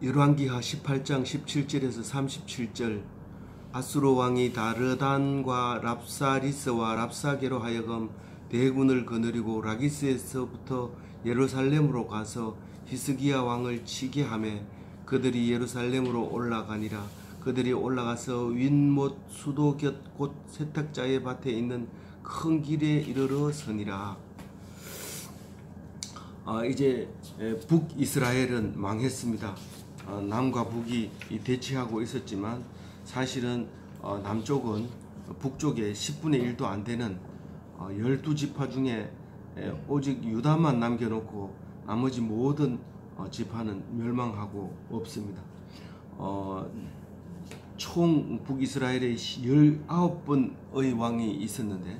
열왕기하 18장 17절에서 37절 아수르 왕이 다르단과 랍사리스와 랍사게로 하여금 대군을 거느리고 라기스에서부터 예루살렘으로 가서 히스기야 왕을 치게 하며 그들이 예루살렘으로 올라가니라. 그들이 올라가서 윈못 수도 곁 곧 세탁자의 밭에 있는 큰 길에 이르러 서니라. 이제 북이스라엘은 망했습니다. 남과 북이 대치하고 있었지만 사실은 남쪽은 북쪽에 10분의 1도 안 되는 12지파 중에 오직 유다만 남겨놓고 나머지 모든 지파는 멸망하고 없습니다. 총 북이스라엘에 19번의 왕이 있었는데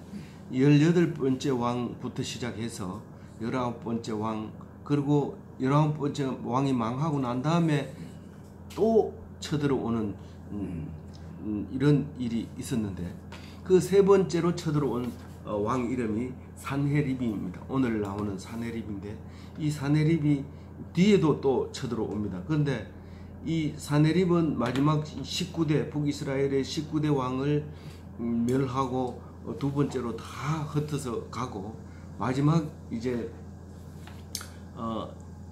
18번째 왕부터 시작해서 19번째 왕, 그리고 19번째 왕이 망하고 난 다음에 또 쳐들어오는 이런 일이 있었는데 그 세 번째로 쳐들어온 왕 이름이 산헤립입니다. 오늘 나오는 산헤립인데 이 산헤립이 뒤에도 또 쳐들어옵니다. 그런데 이 산헤립은 마지막 19대 북이스라엘의 19대 왕을 멸하고 두 번째로 다 흩어서 가고 마지막 이제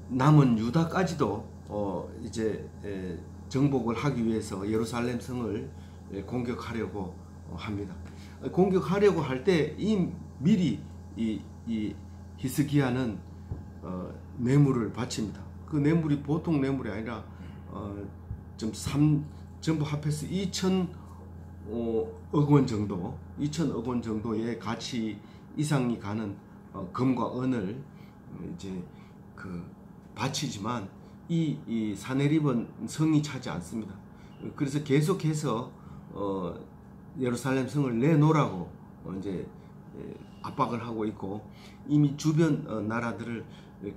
남은 유다까지도 이제 정복을 하기 위해서 예루살렘 성을 공격하려고 합니다. 공격하려고 할 때 미리 이 히스기야는 뇌물을 바칩니다. 그 뇌물이 보통 뇌물이 아니라 전부 합해서 2,000억 원 정도, 2,000억 원 정도의 가치 이상이 가는 금과 은을 이제 바치지만 이 산헤립은 성이 차지 않습니다. 그래서 계속해서 예루살렘 성을 내놓으라고 이제 압박을 하고 있고 이미 주변 나라들을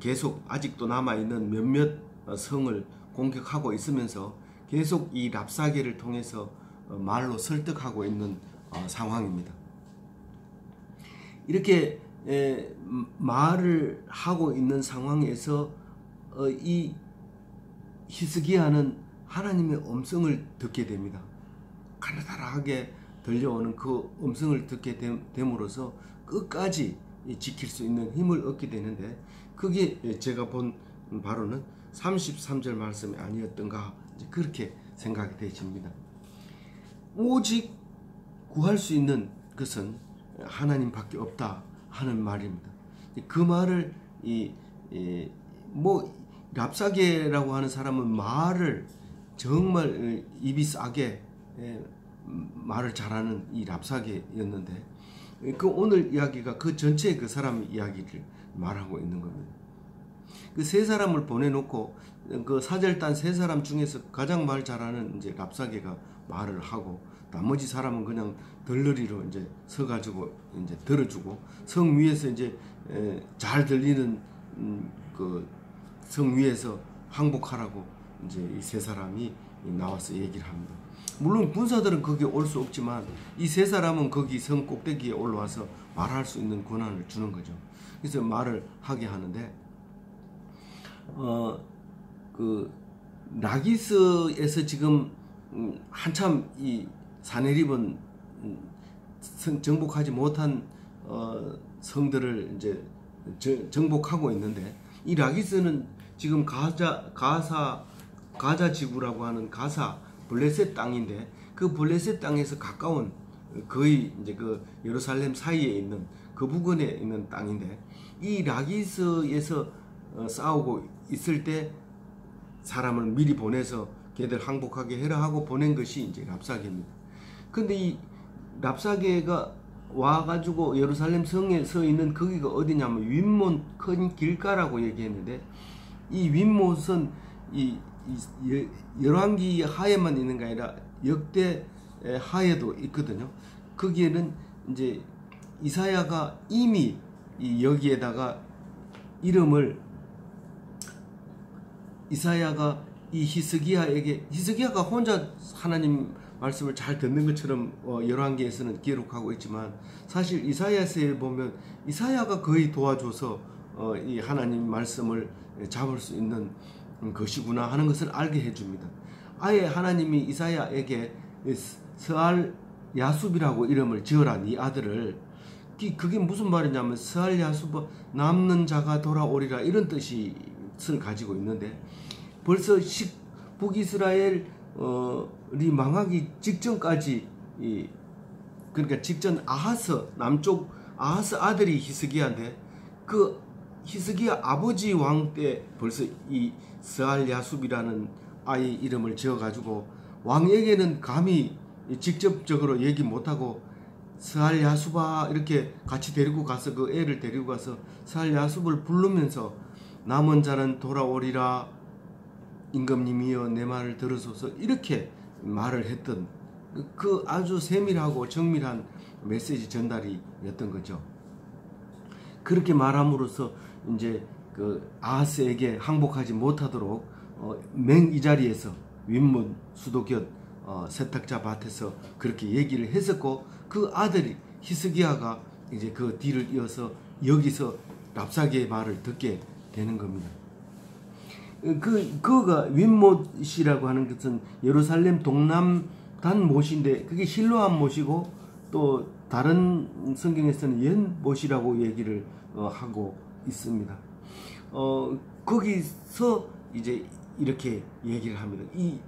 계속 아직도 남아있는 몇몇 성을 공격하고 있으면서 계속 이 랍사게를 통해서 말로 설득하고 있는 상황입니다. 이렇게 말을 하고 있는 상황에서 이 히스기야는 하나님의 음성을 듣게 됩니다. 가느다랗게 들려오는 그 음성을 듣게 됨으로써 끝까지 지킬 수 있는 힘을 얻게 되는데 그게 제가 본 바로는 33절 말씀이 아니었던가 그렇게 생각이 되십니다. 오직 구할 수 있는 것은 하나님밖에 없다 하는 말입니다. 그 말을 랍사게라고 하는 사람은 말을 정말 입이 싸게 말을 잘하는 이 랍사게였는데 그 오늘 이야기가 그 전체 그 사람 이야기를 말하고 있는 겁니다. 그 세 사람을 보내놓고 그 사절단 세 사람 중에서 가장 말 잘하는 이제 랍사게가 말을 하고 나머지 사람은 그냥 덜러리로 이제 서가지고 이제 들어주고 성 위에서 이제 잘 들리는 그 성 위에서 항복하라고 이제 이 세 사람이 나와서 얘기를 합니다. 물론 군사들은 거기에 올 수 없지만 이 세 사람은 거기 성 꼭대기에 올라와서 말할 수 있는 권한을 주는 거죠. 그래서 말을 하게 하는데 그 라기스에서 지금 한참 이 산헤립은 정복하지 못한 성들을 이제 정복하고 있는데 이 라기스는 지금 가자 지구라고 하는 가사 블레셋 땅인데 그 블레셋 땅에서 가까운 거의 이제 그 예루살렘 사이에 있는 그 부근에 있는 땅인데 이 라기스에서 싸우고 있을 때 사람을 미리 보내서 걔들 항복하게 해라 하고 보낸 것이 이제 랍사게입니다. 근데 이 랍사게가 와가지고 예루살렘 성에 서 있는 거기가 어디냐면 윈못 큰 길가라고 얘기했는데 이 윈못은 이 열왕기 하에만 있는 게 아니라 역대 하에도 있거든요. 거기에는 이제 이사야가 이미 여기에다가 이름을 이사야가 이 히스기야에게 히스기야가 혼자 하나님 말씀을 잘 듣는 것처럼 열왕기에서는 기록하고 있지만 사실 이사야서에 보면 이사야가 거의 도와줘서 이 하나님 말씀을 잡을 수 있는 것이구나 하는 것을 알게 해줍니다. 아예 하나님이 이사야에게 스알 야숲이라고 이름을 지어라 네 아들을. 그게 무슨 말이냐면 스알 야숲 남는 자가 돌아오리라 이런 뜻을 가지고 있는데, 벌써 북이스라엘이 망하기 직전까지, 그러니까 직전 남쪽 아하스 아들이 히스기야인데, 그 히스기야 아버지 왕 때 벌써 이 스알 야숲이라는 아이 이름을 지어가지고 왕에게는 감히 직접적으로 얘기 못하고 스알 야숲아 이렇게 같이 데리고 가서 그 애를 데리고 가서 스알 야숲을 부르면서 남은 자는 돌아오리라 임금님이여 내 말을 들으소서 이렇게 말을 했던 그 아주 세밀하고 정밀한 메시지 전달이었던 거죠. 그렇게 말함으로써 이제 그 아하스에게 항복하지 못하도록 이 자리에서 윗문 수도곁 세탁자 밭에서 그렇게 얘기를 했었고, 그 아들이 히스기야가 이제 그 뒤를 이어서 여기서 랍사게의 말을 듣게 되는 겁니다. 그가 윗못이라고 하는 것은 예루살렘 동남단 못인데, 그게 실로암 못이고 또 다른 성경에서는 옛못이라고 얘기를 하고 있습니다. 거기서 이제 이렇게 얘기를 합니다. 이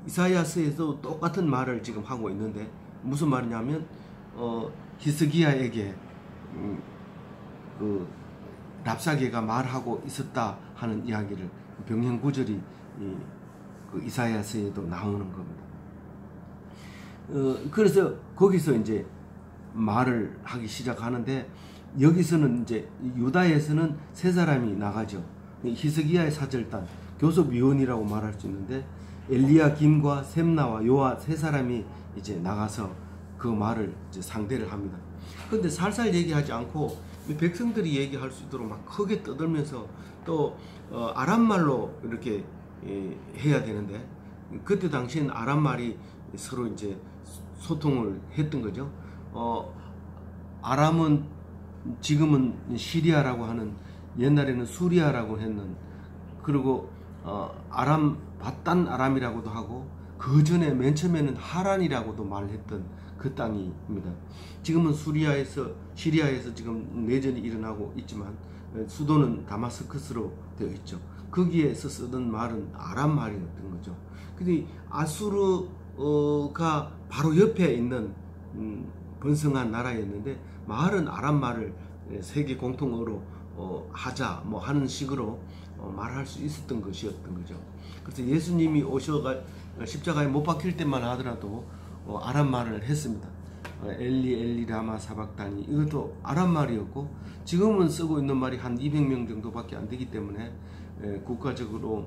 이사야서에서 똑같은 말을 지금 하고 있는데, 무슨 말이냐면 히스기야에게 그 랍사게가 말하고 있었다 하는 이야기를, 병행 구절이 그 이사야서에도 나오는 겁니다. 그래서 거기서 이제 말을 하기 시작하는데, 여기서는 이제 유다에서는 세 사람이 나가죠. 히스기야의 사절단, 교섭위원이라고 말할 수 있는데, 엘리야김과 셈나와 요아 세 사람이 이제 나가서 그 말을 이제 상대를 합니다. 그런데 살살 얘기하지 않고 백성들이 얘기할 수 있도록 막 크게 떠들면서 또 아람말로 이렇게 해야 되는데, 그때 당시엔 아람말이 서로 이제 소통을 했던 거죠. 아람은 지금은 시리아라고 하는, 옛날에는 수리아라고 했는, 그리고 아람 바단 아람이라고도 하고, 그 전에 맨 처음에는 하란이라고도 말했던 그 땅입니다. 지금은 시리아에서 지금 내전이 일어나고 있지만 수도는 다마스커스로 되어 있죠. 거기에서 쓰던 말은 아람 말이었던 거죠. 근데 아수르가 바로 옆에 있는 번성한 나라였는데, 말은 아람 말을 세계 공통어로 하자 뭐 하는 식으로 말할 수 있었던 것이었던 거죠. 그래서 예수님이 오셔가 십자가에 못 박힐 때만 하더라도 아람 말을 했습니다. 엘리 엘리 라마 사박다니, 이것도 아람 말이었고, 지금은 쓰고 있는 말이 한 200명 정도밖에 안 되기 때문에 국가적으로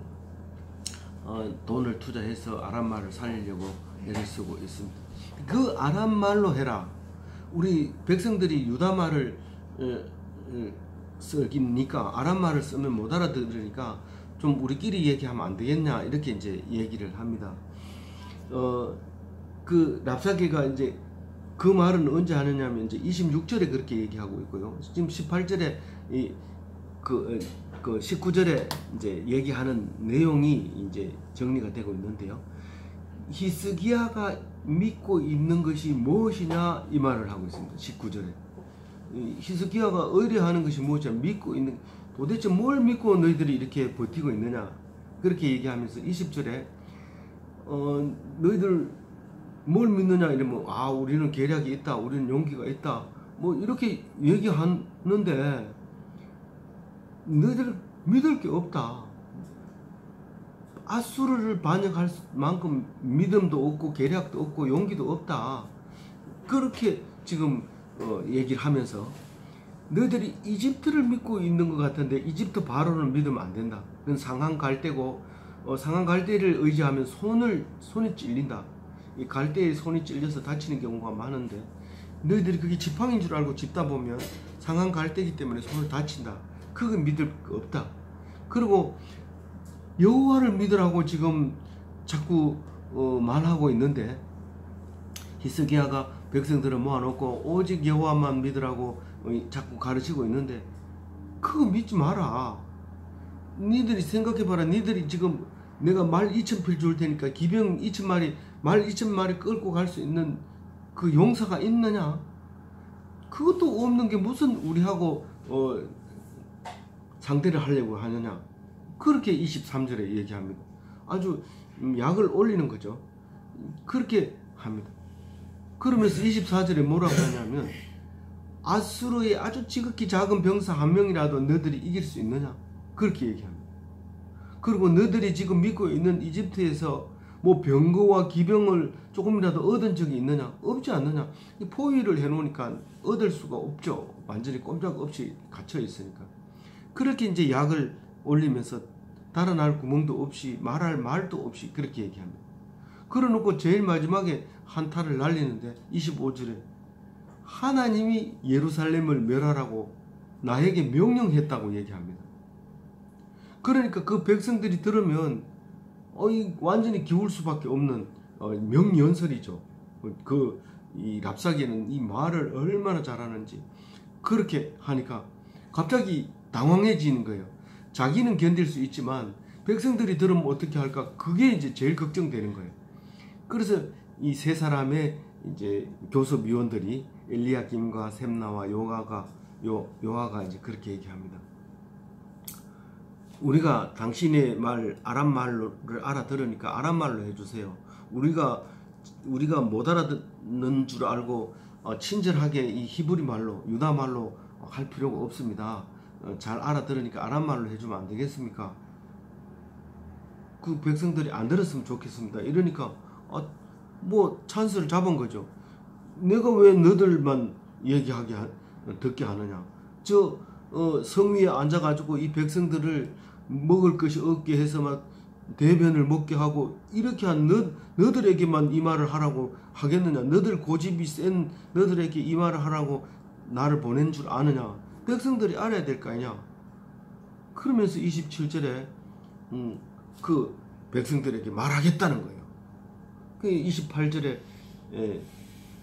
돈을 투자해서 아람 말을 살리려고 애를 쓰고 있습니다. 그 아람 말로 해라. 우리 백성들이 유다 말을 쓰기니까 아람 말을 쓰면 못 알아들으니까 좀 우리끼리 얘기하면 안 되겠냐, 이렇게 이제 얘기를 합니다. 그 랍사게가 이제 그 말은 언제 하느냐면 이제 26절에 그렇게 얘기하고 있고요. 지금 18절에 그 19절에 이제 얘기하는 내용이 이제 정리가 되고 있는데요. 히스기야가 믿고 있는 것이 무엇이냐, 이 말을 하고 있습니다. 19절에 히스기야가 의뢰하는 것이 무엇이냐, 믿고 있는, 도대체 뭘 믿고 너희들이 이렇게 버티고 있느냐, 그렇게 얘기하면서 20절에 너희들 뭘 믿느냐 이러면, 우리는 계략이 있다, 우리는 용기가 있다, 뭐 이렇게 얘기하는데 너희들 믿을 게 없다. 아수르를 반역할 만큼 믿음도 없고 계략도 없고 용기도 없다. 그렇게 지금 얘기를 하면서, 너희들이 이집트를 믿고 있는 것 같은데 이집트 바로는 믿으면 안 된다. 그건 상한 갈대고, 상한 갈대를 의지하면 손이 찔린다. 이 갈대에 손이 찔려서 다치는 경우가 많은데, 너희들이 그게 지팡이인 줄 알고 짚다 보면 상한 갈대이기 때문에 손을 다친다. 그거 믿을 거 없다. 그리고 여호와를 믿으라고 지금 자꾸 말하고 있는데, 히스기야가 백성들을 모아놓고 오직 여호와만 믿으라고 자꾸 가르치고 있는데, 그거 믿지 마라. 니들이 생각해봐라. 니들이 지금 내가 말 2,000필 줄 테니까 기병 2,000마리, 말 2,000마리 끌고 갈 수 있는 그 용사가 있느냐? 그것도 없는 게 무슨 우리하고 상대를 하려고 하느냐? 그렇게 23절에 얘기합니다. 아주 약을 올리는 거죠. 그렇게 합니다. 그러면서 24절에 뭐라고 하냐면 아수르의 아주 지극히 작은 병사 한 명이라도 너희들이 이길 수 있느냐? 그렇게 얘기합니다. 그리고 너희들이 지금 믿고 있는 이집트에서 뭐 병거와 기병을 조금이라도 얻은 적이 있느냐? 없지 않느냐? 포위를 해놓으니까 얻을 수가 없죠. 완전히 꼼짝없이 갇혀 있으니까. 그렇게 이제 약을 올리면서 달아날 구멍도 없이 말할 말도 없이 그렇게 얘기합니다. 그러놓고 제일 마지막에 한타를 날리는데 25절에 하나님이 예루살렘을 멸하라고 나에게 명령했다고 얘기합니다. 그러니까 그 백성들이 들으면 완전히 기울 수밖에 없는 명연설이죠. 이 랍사기는 이 말을 얼마나 잘하는지. 그렇게 하니까 갑자기 당황해지는 거예요. 자기는 견딜 수 있지만 백성들이 들으면 어떻게 할까? 그게 이제 제일 걱정되는 거예요. 그래서 이 세 사람의 이제 교섭위원들이 엘리야김과 셈나와 요아가 이제 그렇게 얘기합니다. 우리가 당신의 말 아람 말을 알아들으니까 아람 말로 해주세요. 우리가 못 알아듣는 줄 알고 친절하게 이 히브리 말로 유다 말로 할 필요가 없습니다. 잘 알아들으니까 아람 말로 해주면 안 되겠습니까? 그 백성들이 안 들었으면 좋겠습니다. 이러니까 뭐 찬스를 잡은 거죠. 내가 왜 너들만 듣게 하느냐? 성 위에 앉아가지고 이 백성들을 먹을 것이 없게 해서 막 대변을 먹게 하고 이렇게 한 너들에게만 이 말을 하라고 하겠느냐? 너들 고집이 센 너들에게 이 말을 하라고 나를 보낸 줄 아느냐? 백성들이 알아야 될 거 아니냐? 그러면서 27절에 그 백성들에게 말하겠다는 거예요. 그 28절에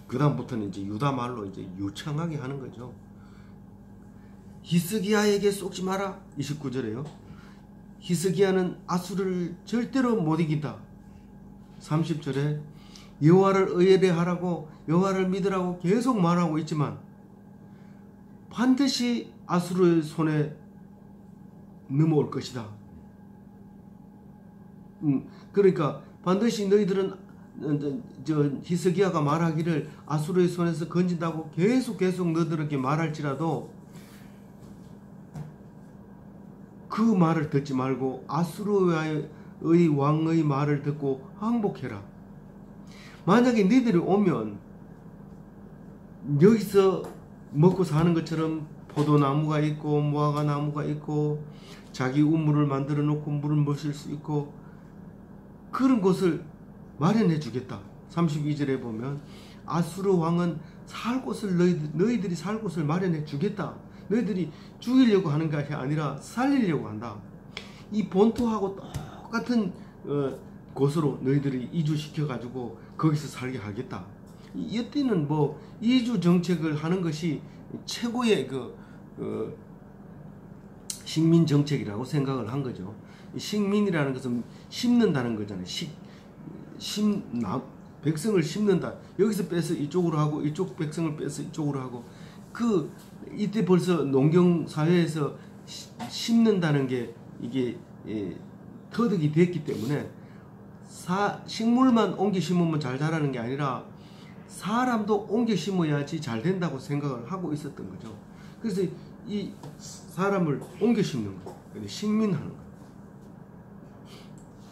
그 다음부터는 이제 유다 말로 이제 유창하게 하는 거죠. 히스기야에게 속지 마라. 29절에요. 히스기야는 아수르를 절대로 못 이긴다. 30절에 여호와를 의뢰하라고 여호와를 믿으라고 계속 말하고 있지만 반드시 아수르의 손에 넘어올 것이다. 그러니까 반드시 너희들은 히스기야가 말하기를 아수르의 손에서 건진다고 계속 너희들에게 말할지라도 그 말을 듣지 말고 아수르의 왕의 말을 듣고 항복해라. 만약에 너희들이 오면 여기서 먹고 사는 것처럼 포도나무가 있고 무화과 나무가 있고 자기 우물을 만들어 놓고 물을 마실 수 있고 그런 곳을 마련해 주겠다. 32절에 보면 아수르 왕은 살 곳을 너희들이 살 곳을 마련해 주겠다. 너희들이 죽이려고 하는 것이 아니라 살리려고 한다. 이 본토하고 똑같은 곳으로 너희들이 이주시켜 가지고 거기서 살게 하겠다. 이때는 뭐 이주 정책을 하는 것이 최고의 식민 정책이라고 생각을 한 거죠. 식민이라는 것은 심는다는 거잖아요. 백성을 심는다. 여기서 빼서 이쪽으로 하고 이쪽 백성을 빼서 이쪽으로 하고 이때 벌써 농경 사회에서 심는다는 게 이게 터득이 됐기 때문에 식물만 옮겨 심으면 잘 자라는 게 아니라 사람도 옮겨 심어야지 잘 된다고 생각을 하고 있었던 거죠. 그래서 이 사람을 옮겨 심는 거, 식민하는 거.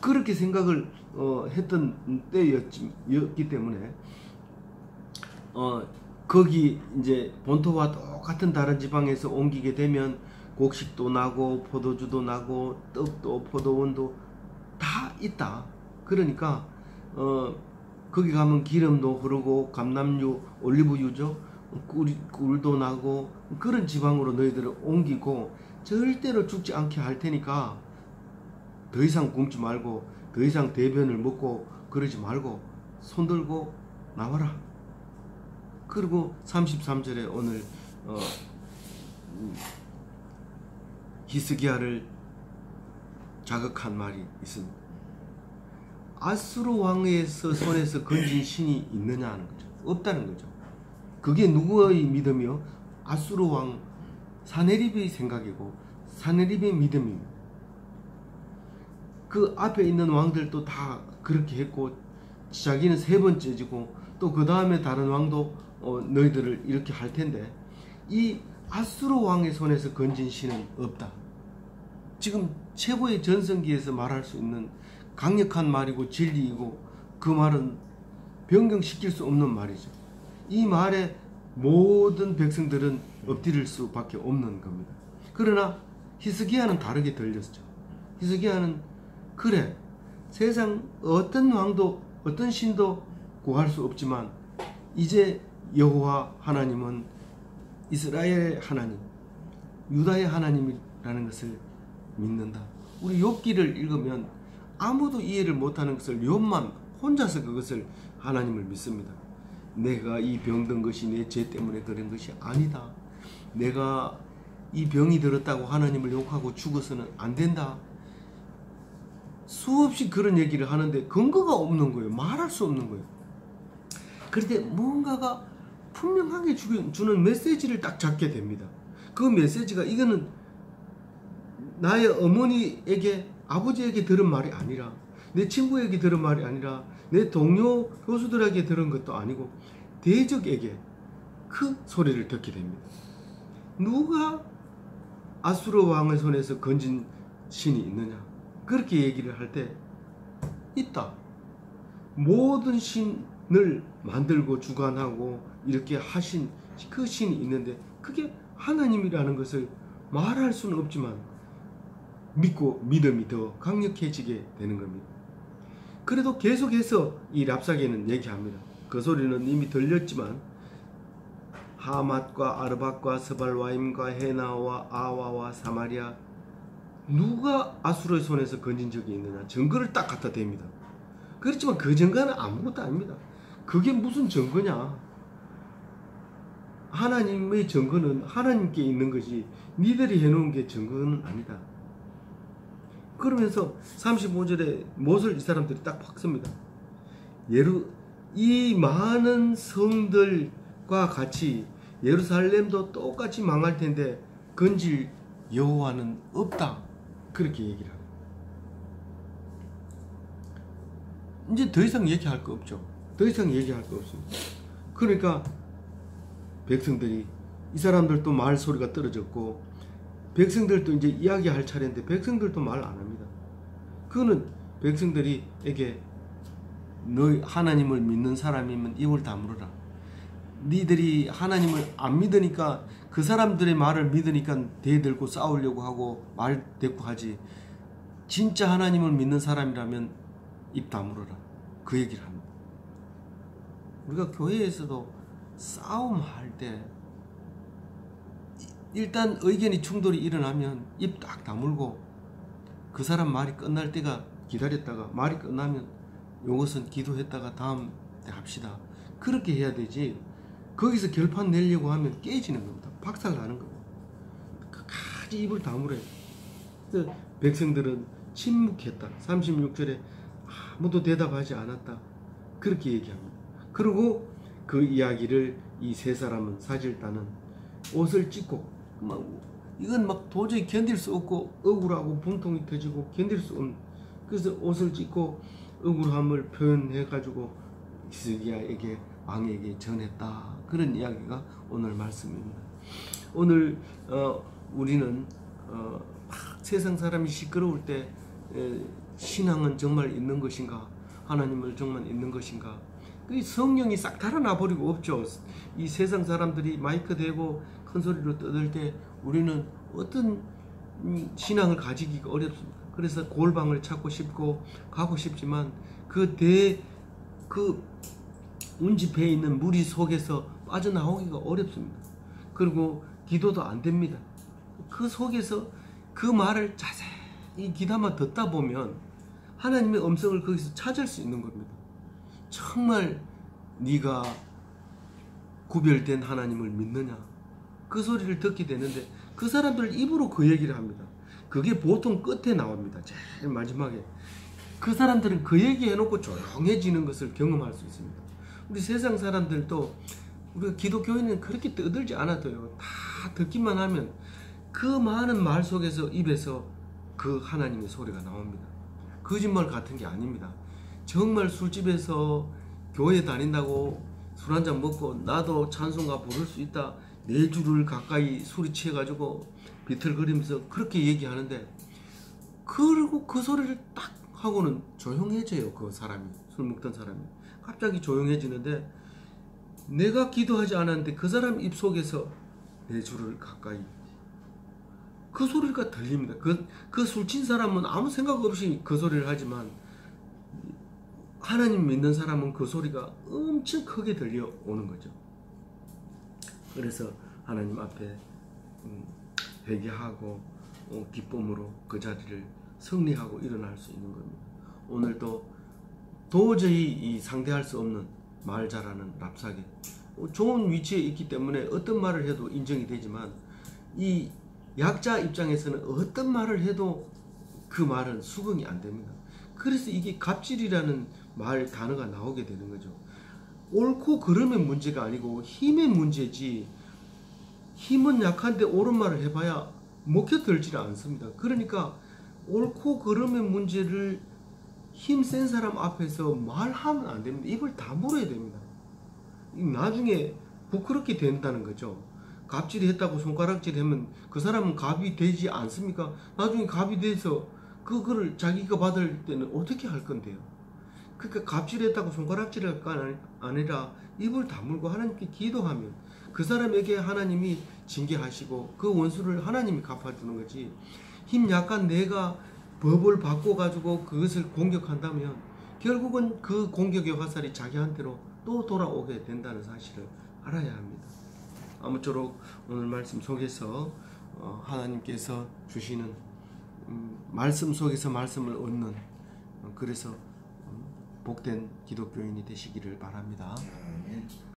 그렇게 생각을 했던 때였기 때문에 거기 이제 본토와 똑같은 다른 지방에서 옮기게 되면 곡식도 나고 포도주도 나고 떡도 포도원도 다 있다. 그러니까 거기 가면 기름도 흐르고 감람유, 올리브유죠. 꿀도 나고 그런 지방으로 너희들을 옮기고 절대로 죽지 않게 할 테니까 더 이상 굶지 말고 더 이상 대변을 먹고 그러지 말고 손들고 나와라. 그리고 33절에 오늘 히스기야를 자극한 말이 있습니다. 아수르 왕의 손에서 건진 신이 있느냐 하는 거죠. 없다는 거죠. 그게 누구의 믿음이요? 아수르 왕 사네립의 생각이고 사네립의 믿음입니다. 그 앞에 있는 왕들도 다 그렇게 했고 자기는 3번째지고 또 그 다음에 다른 왕도 너희들을 이렇게 할 텐데 이 아수르 왕의 손에서 건진 신은 없다. 지금 최고의 전성기에서 말할 수 있는 강력한 말이고 진리이고 그 말은 변경시킬 수 없는 말이죠. 이 말에 모든 백성들은 엎드릴 수밖에 없는 겁니다. 그러나 히스기야는 다르게 들렸죠. 히스기야는 그래 세상 어떤 왕도 어떤 신도 구할 수 없지만 이제 여호와 하나님은 이스라엘의 하나님 유다의 하나님이라는 것을 믿는다. 우리 욥기를 읽으면 아무도 이해를 못하는 것을 욥만 혼자서 그것을 하나님을 믿습니다. 내가 이 병든 것이 내 죄 때문에 그런 것이 아니다. 내가 이 병이 들었다고 하나님을 욕하고 죽어서는 안 된다. 수없이 그런 얘기를 하는데 근거가 없는 거예요. 말할 수 없는 거예요. 그런데 뭔가가 분명하게 주는 메시지를 딱 잡게 됩니다. 그 메시지가 이거는 나의 어머니에게 아버지에게 들은 말이 아니라 내 친구에게 들은 말이 아니라 내 동료 교수들에게 들은 것도 아니고 대적에게 그 소리를 듣게 됩니다. 누가 아수르 왕의 손에서 건진 신이 있느냐? 그렇게 얘기를 할 때 있다. 모든 신을 만들고 주관하고 이렇게 하신 그 신이 있는데 그게 하나님이라는 것을 말할 수는 없지만 믿고 믿음이 더 강력해지게 되는 겁니다. 그래도 계속해서 이 랍사게는 얘기합니다. 그 소리는 이미 들렸지만 하맛과 아르밧과 스발와임과 헤나와 아와와 사마리아 누가 아수르의 손에서 건진 적이 있느냐 증거를 딱 갖다 댑니다. 그렇지만 그 증거는 아무것도 아닙니다. 그게 무슨 증거냐? 하나님의 증거는 하나님께 있는 것이 니들이 해놓은 게 증거는 아니다. 그러면서 35절에 못을 이 사람들이 딱 박습니다. 이 많은 성들과 같이 예루살렘도 똑같이 망할 텐데 건질 여호와는 없다. 그렇게 얘기를 합니다. 이제 더 이상 얘기할 거 없죠. 더 이상 얘기할 거 없습니다. 그러니까 백성들이 이 사람들도 말 소리가 떨어졌고 백성들도 이제 이야기할 차례인데 백성들도 말 안 합니다. 그거는 백성들이에게 너희 하나님을 믿는 사람이면 입을 다물어라. 니들이 하나님을 안 믿으니까 그 사람들의 말을 믿으니까 대들고 싸우려고 하고 말 대꾸 하지. 진짜 하나님을 믿는 사람이라면 입 다물어라. 그 얘기를 합니다. 우리가 교회에서도 싸움할 때 일단 의견이 충돌이 일어나면 입 딱 다물고 그 사람 말이 끝날 때가 기다렸다가 말이 끝나면 요것은 기도했다가 다음 때 합시다. 그렇게 해야 되지. 거기서 결판 내려고 하면 깨지는 겁니다. 박살나는 겁니다. 끝까지 입을 다물어요. 그래서 백성들은 침묵했다. 36절에 아무도 대답하지 않았다. 그렇게 얘기합니다. 그리고 그 이야기를 이 세 사람은 사질단은 옷을 찢고 이건 막 도저히 견딜 수 없고 억울하고 분통이 터지고 견딜 수 없는 그래서 옷을 찢고 억울함을 표현해 가지고 히스기야에게 왕에게 전했다. 그런 이야기가 오늘 말씀입니다. 오늘 우리는 세상 사람이 시끄러울 때 신앙은 정말 있는 것인가? 하나님을 정말 있는 것인가? 그 성령이 싹 달아나 버리고 없죠. 이 세상 사람들이 마이크 대고 큰 소리로 떠들 때 우리는 어떤 신앙을 가지기가 어렵습니다. 그래서 골방을 찾고 싶고 가고 싶지만 그 운집해 있는 무리 속에서 빠져나오기가 어렵습니다. 그리고 기도도 안 됩니다. 그 속에서 그 말을 자세히 귀담아 듣다 보면 하나님의 음성을 거기서 찾을 수 있는 겁니다. 정말 네가 구별된 하나님을 믿느냐? 그 소리를 듣게 되는데 그 사람들 입으로 그 얘기를 합니다. 그게 보통 끝에 나옵니다. 제일 마지막에. 그 사람들은 그 얘기 해놓고 조용해지는 것을 경험할 수 있습니다. 우리 세상 사람들도 우리가 기독교인은 그렇게 떠들지 않아도요. 다 듣기만 하면 그 많은 말 속에서 입에서 그 하나님의 소리가 나옵니다. 거짓말 같은 게 아닙니다. 정말 술집에서 교회 다닌다고 술 한잔 먹고 나도 찬송가 부를 수 있다. 4주를 가까이 술이 취해가지고 비틀거리면서 그렇게 얘기하는데 그리고 그 소리를 딱 하고는 조용해져요. 그 사람이, 술 먹던 사람이 갑자기 조용해지는데 내가 기도하지 않았는데 그 사람 입속에서 4주를 가까이 그 소리가 들립니다. 그 술 친 사람은 아무 생각 없이 그 소리를 하지만 하나님 믿는 사람은 그 소리가 엄청 크게 들려오는 거죠. 그래서 하나님 앞에 회개하고 기쁨으로 그 자리를 승리하고 일어날 수 있는 겁니다. 오늘도 도저히 이 상대할 수 없는 말 잘하는 랍사게 좋은 위치에 있기 때문에 어떤 말을 해도 인정이 되지만 이 약자 입장에서는 어떤 말을 해도 그 말은 수긍이 안 됩니다. 그래서 이게 갑질이라는 말 단어가 나오게 되는 거죠. 옳고 그름의 문제가 아니고 힘의 문제지, 힘은 약한데 옳은 말을 해봐야 먹혀들지 않습니다. 그러니까 옳고 그름의 문제를 힘센 사람 앞에서 말하면 안 됩니다. 입을 다물어야 됩니다. 나중에 부끄럽게 된다는 거죠. 갑질이 했다고 손가락질 하면 그 사람은 갑이 되지 않습니까? 나중에 갑이 돼서 그거를 자기가 받을 때는 어떻게 할 건데요? 그러니까 갑질했다고 손가락질이 아니라 입을 다물고 하나님께 기도하면 그 사람에게 하나님이 징계하시고 그 원수를 하나님이 갚아주는 거지, 힘 약한 내가 법을 바꿔가지고 그것을 공격한다면 결국은 그 공격의 화살이 자기한테로 또 돌아오게 된다는 사실을 알아야 합니다. 아무쪼록 오늘 말씀 속에서 하나님께서 주시는 말씀 속에서 말씀을 얻는 그래서 복된 기독교인이 되시기를 바랍니다.